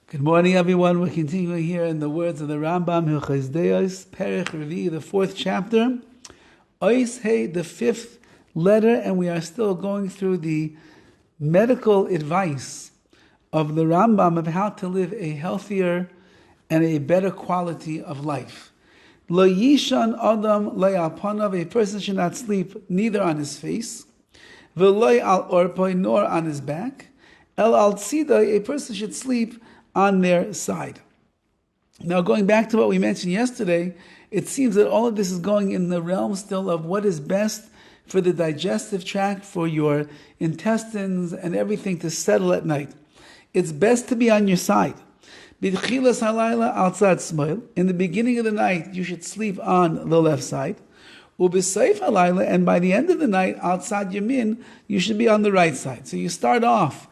Good morning, everyone. We're continuing here in the words of the Rambam, Hilchos Deos, Perek Revi, the 4th chapter, Ois Hey, the 5th letter, and we are still going through the medical advice of the Rambam of how to live a healthier and a better quality of life. Lo yishan adam lo al panav, a person should not sleep neither on his face, v'lo al orpoi, nor on his back, el al tzidai, a person should sleep on their side. Now, going back to what we mentioned yesterday, it seems that all of this is going in the realm still of what is best for the digestive tract, for your intestines and everything to settle at night. It's best to be on your side. In the beginning of the night, you should sleep on the left side. And by the end of the night, outside yamin, you should be on the right side. So you start off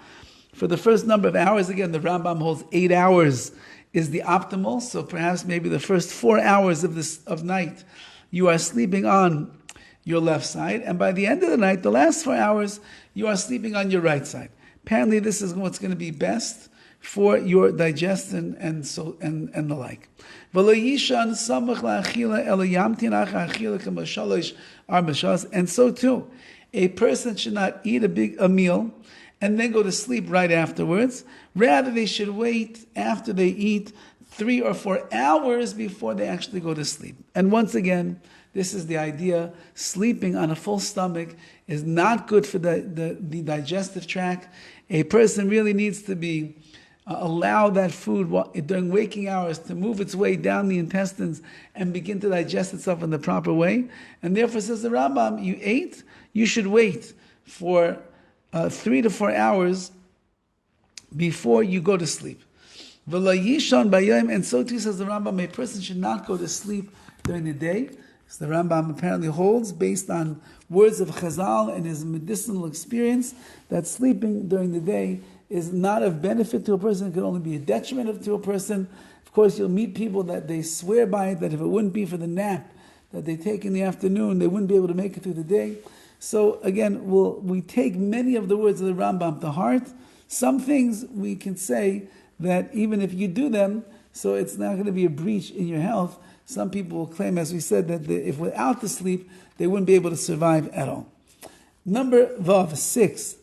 for the first number of hours. Again, the Rambam holds 8 hours is the optimal. So perhaps maybe the first 4 hours of night, you are sleeping on your left side. And by the end of the night, the last 4 hours, you are sleeping on your right side. Apparently, this is what's going to be best for your digestion and the like. And so too, a person should not eat a meal and then go to sleep right afterwards. Rather, they should wait after they eat 3 or 4 hours before they actually go to sleep. And once again, this is the idea. Sleeping on a full stomach is not good for the digestive tract. A person really needs to be allow that food during waking hours to move its way down the intestines and begin to digest itself in the proper way. And therefore, says the Rambam, you ate, you should wait for 3 to 4 hours before you go to sleep. And so too, says the Rambam, a person should not go to sleep during the day. So the Rambam apparently holds, based on words of Chazal and his medicinal experience, that sleeping during the day is not of benefit to a person. It can only be a detriment to a person. Of course, you'll meet people that they swear by it, that if it wouldn't be for the nap that they take in the afternoon, they wouldn't be able to make it through the day. So again, we take many of the words of the Rambam to heart. Some things we can say that even if you do them, so it's not going to be a breach in your health. Some people will claim, as we said, that if without the sleep, they wouldn't be able to survive at all. Number 6.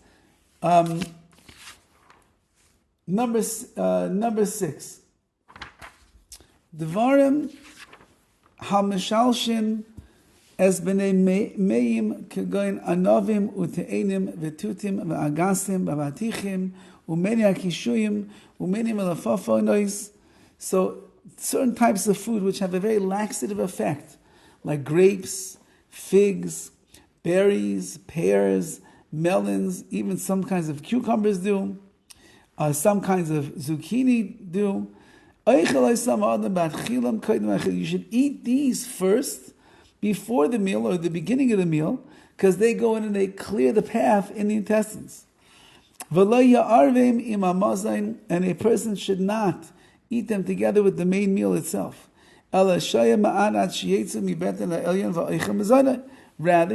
Number 6. Devarim ha-mishalshin es b'nei meim kegoin anovim u'te'enim v'tutim v'agasim v'avatichim u'meni ha'kishuyim u'meni malafofonois. So certain types of food which have a very laxative effect, like grapes, figs, berries, pears, melons, even some kinds of cucumbers do, some kinds of zucchini do. You should eat these first, before the meal or the beginning of the meal, because they go in and they clear the path in the intestines. And a person should not eat them together with the main meal itself. Rather,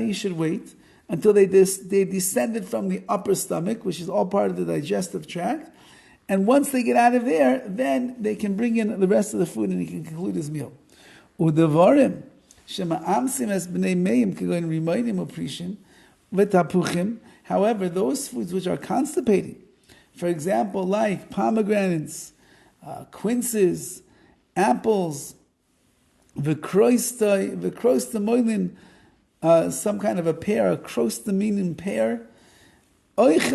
you should wait until they descended from the upper stomach, which is all part of the digestive tract. And once they get out of there, then they can bring in the rest of the food and he can conclude his meal. However, those foods which are constipating, for example, like pomegranates, quinces, apples, v'kroistamoilin, some kind of a pear, a krostaminin pear, those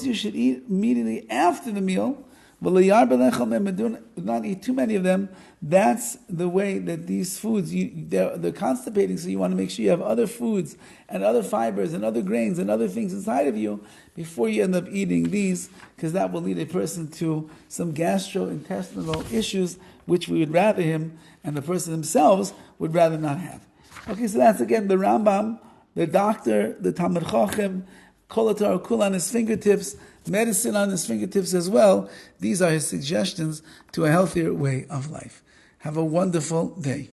you should eat immediately after the meal. Do not eat too many of them. That's the way that these foods, they're constipating, so you want to make sure you have other foods and other fibers and other grains and other things inside of you before you end up eating these, because that will lead a person to some gastrointestinal issues, which we would rather him and the person themselves would rather not have. Okay, so that's again the Rambam, the doctor, the Talmid Chacham, Kol HaTorah Kula on his fingertips, medicine on his fingertips as well. These are his suggestions to a healthier way of life. Have a wonderful day.